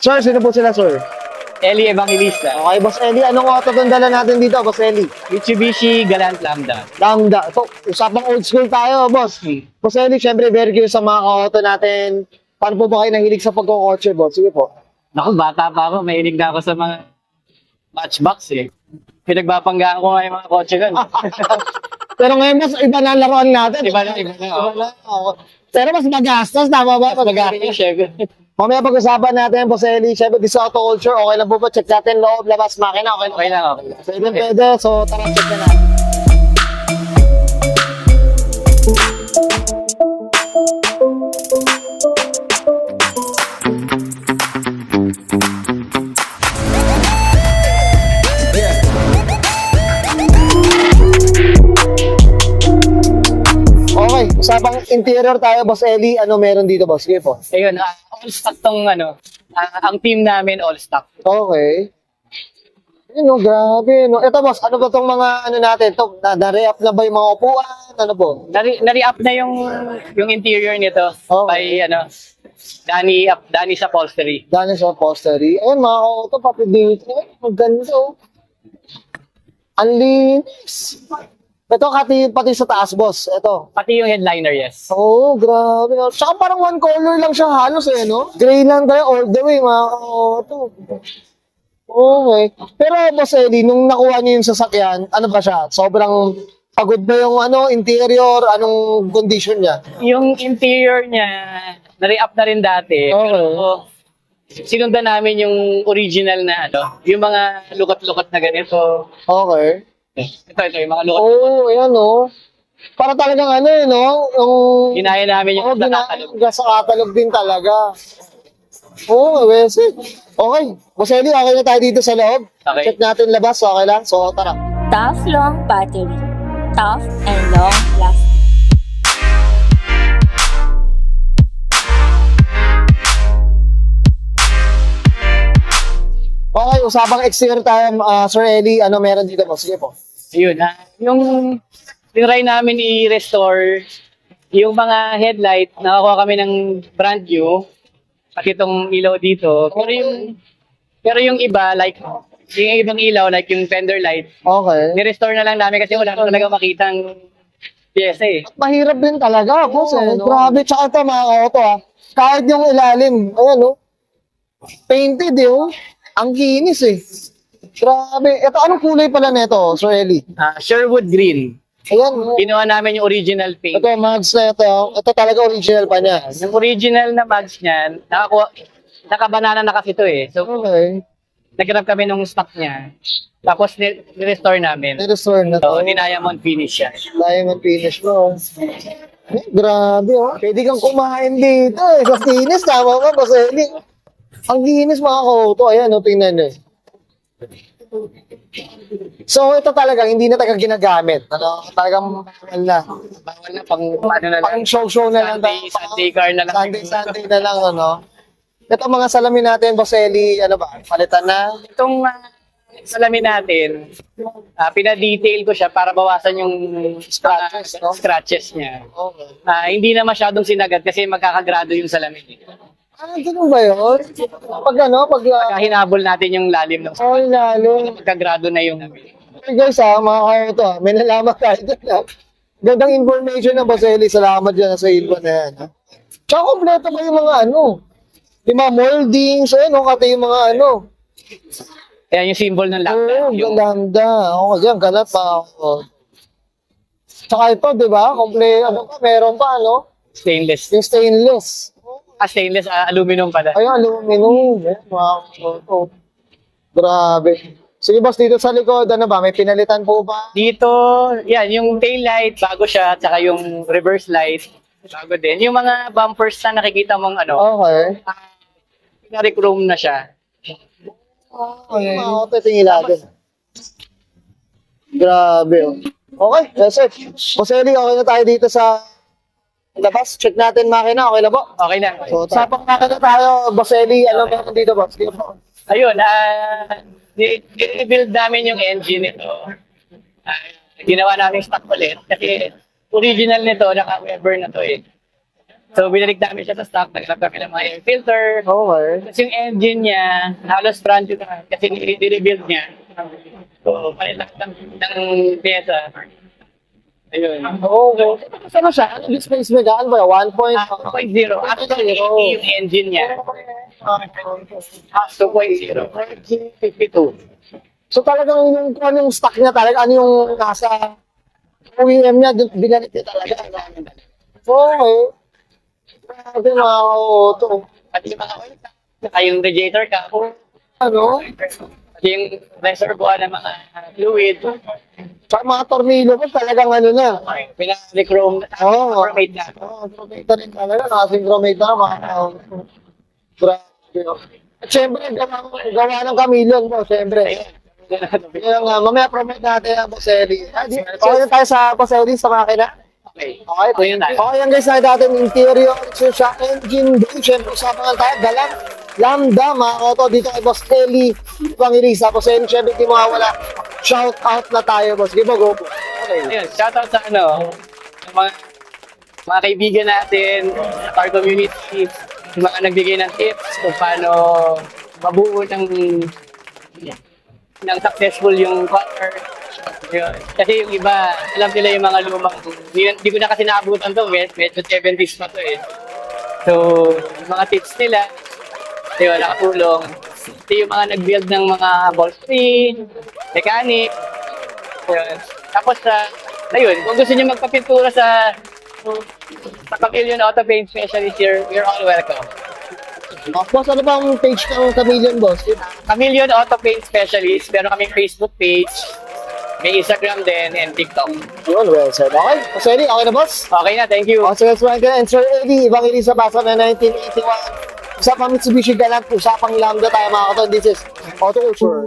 Sir, sino po sila, sir? Eli Evangelista. Okay, Boss Eli, anong auto itong dala natin dito, Boss Eli? Mitsubishi Galant Lambda. Lambda. Ito, usapang old school tayo, boss. Boss Eli, syempre, very curious sa mga auto natin. Paano po ba kayo nahilig sa pagkakotse, boss? Sige po. Naku, bata pa ako. Mahilig na ako sa mga matchbox eh. Pinagbabanggaan ko nga yung mga kotse ko. Pero ngayon, mas iba na ang laruan natin. Iba na, iba na. Oo. Pero mas magastos, tama ba? Mas mag-aaral siya. Mamaya pag-usapan natin, Boss Eli, syempre, this auto culture, okay lang po ba? Check natin loob, labas, makina, okay lang. Okay lang, okay lang. Pwede, pwede. So, tara, check na natin. Okay, usapang interior tayo, Boss Eli. Ano meron dito, boss? Sige po. Ayun, all stock tong ano. Ang team namin, all stock. Okay. Ayun, no, grabe. No. Ito, boss, ano ba tong mga ano natin? Ito, na-re-up na ba yung mga upuan? Ano po? Nari-up na yung interior nito Okay. by ano, Danny sa upholstery. Dahil sa upholstery. Ayun, mga auto, papidito. Maganda, oh. Ang linis. Ito, pati sa taas, boss. Ito. Pati yung headliner, yes. Oh, grabe. No. Tsaka parang one color lang siya halos eh, no? Gray lang tayo all the way, mga auto. Okay. Pero, Boss Eli, nung nakuha niyo yung sasakyan, ano ba siya? Sobrang pagod ba yung ano, interior? Anong condition niya? Yung interior niya, nari-up na rin dati. Okay. Pero sinundan namin yung original na ano, yung mga lukat-lukat na ganito. Okay. Ito, yung mga lukat. Oh, ayan, no? Para talagang ano eh, no? Yung... Ginaya namin yung ginagawa sa catalog din talaga. Oo, basic. Okay. Boss Eli, okay na tayo dito sa loob. Okay. Check natin labas. Okay lang? So, tara. Tough long battery. Tough and long lasting. Okay, usapang exterior tayo, Sir Eli. Ano meron dito po? Sige po. Ayun, yung tinry namin i-restore yung mga headlight, nakakuha kami ng brand new, pati itong ilaw dito. Pero yung iba, like, yung ibang ilaw, like yung fender light, Okay. ni-restore na lang namin kasi wala na talaga makitang pyesa eh. Mahirap din talaga, boss. Oo, no? ano? Grabe. Tsaka ito, mga auto, kahit yung ilalim, ayan, no? Painted, oh. Ang kinis, eh. Grabe. Ito, anong kulay pala nito, Sir Eli? Sherwood Green. Ayan, no? Ginawa namin yung original paint. Ito, mags na ito. Ito talaga original pa niya. Yung original na mags niyan, nakabanana na kasi ito eh. So, Okay. nag-grab kami nung stock niya. Tapos, ni-restore namin. Restore na So, to. ni-diamond finish siya. Diamond finish, bro. Grabe, oh. Pwede kang kumain dito, eh. Sa kinis, tama ba, Boss Eli? Ang linis, mga kauto. Ayan, no, tingnan nyo. So, ito talaga, hindi na talaga ginagamit. Ano, talagang bawal na. Bawal na pang, ano na lang, Pang show na lang. Sunday car na lang. Sunday na lang, ano. Ito mga salamin natin, Boss Eli, ano ba, palitan na. Itong salamin natin, pinadetail ko siya para bawasan yung Scratches, no? scratches niya. Okay. Hindi na masyadong sinagat kasi magkakagrado yung salamin. Ganun ba yun? Pag ano, pag... Kaya hinabol natin yung lalim ng oh, lalo. magkagrado na yung Hey guys, mga kauto, may nalaman tayo dyan. Gandang information na, Boss Eli. Salamat dyan sa info na yan. Tsaka kompleto ba yung mga ano? Yung mga moldings, ano, kata yung mga ano. Kaya yung symbol ng lambda. Oo, yung lambda. Oo, yan, ganap pa. Oh. Tsaka ito, di ba? Ano pa, meron pa, ano? stainless. Yung stainless. Stainless, aluminum pala. Ay, aluminum. Wow. Oh. Grabe. Sige, boss, dito sa likod, ano ba? May pinalitan po ba? Dito, yan, yung tail light, bago siya, tsaka yung reverse light, bago din. Yung mga bumpers na nakikita mong ano, Okay. pinarichrome na siya. Okay. Mga auto, ito yung ilalim. Grabe, oh. Okay, that's it. Boss Eli, okay na tayo dito sa labas. Check natin makina, okay na po? Okay na. So, usapang makina tayo, Boss Eli, ano meron dito, boss? Sige po. Ayun, i-build namin yung engine nito. Ginawa namin stock ulit. Kasi original nito, naka-Weber na to eh. So, binalik namin siya sa stock. Naglag kami ng mga air filter. Okay. Tapos yung engine niya, halos brand new na kasi nire-rebuild niya. So, palit lang ng pyesa. Ayun. Okay. Ano siya? Ano display ano ba? 1.0? 2.0. Actually, hindi yung engine niya. 2.0. 52. So talagang yung kung anong stock niya talaga, ano yung nasa OEM niya, binalik niya talaga. Okay. Grabe mga auto. Pati yung mga oil tank. Saka yung radiator ka. Ano? Pati yung reservoir ng mga fluid. Sa mga tornillo ko talagang ano na. Pinaka-chrome na. Oo. Chromate na. Synchromate rin talaga. Nakasynchromate na mga grabe. At syempre, gawa ng Chameleon po, syempre. Yung, mamaya promote natin ang Boselli. Okay na tayo sa Boselli sa makina. Okay. Okay, So, yun tayo. okay yan guys, nakita natin interior, siya engine, din, syempre usapan lang tayo, dalang Lambda, mga auto dito kay Boss Eli Evangelista. Boss Eli, syempre di mawawala, shout out na tayo, boss. Give a go po. Okay. Ayun, shoutout sa sa mga kaibigan natin, sa car community, yung mga nagbigay ng tips kung paano mabuo ng successful yung car. Yun. Kasi yung iba, alam nila yung mga lumang, hindi ko na kasi naabutan to, medyo 70s pa to eh. So, yung mga tips nila, yun, nakatulong. Ito yung mga nag-build ng mga upholstery, mechanic, yun. Tapos ayun, kung gusto niyo magpapintura sa Chameleon Auto Paint Specialist, you're all welcome. Boss, ano ba ang page ng Chameleon, boss? Chameleon Auto Paint Specialist, meron kaming Facebook page, may Instagram din, and TikTok. Yun, well said. Okay, Boss Eli, okay na, boss? Okay na, thank you. Okay, so let's and Sir Eli Evangelista Basa na 1981. Usapang Mitsubishi Galant, usapang Lambda tayo mga katon. This is Auto Culture.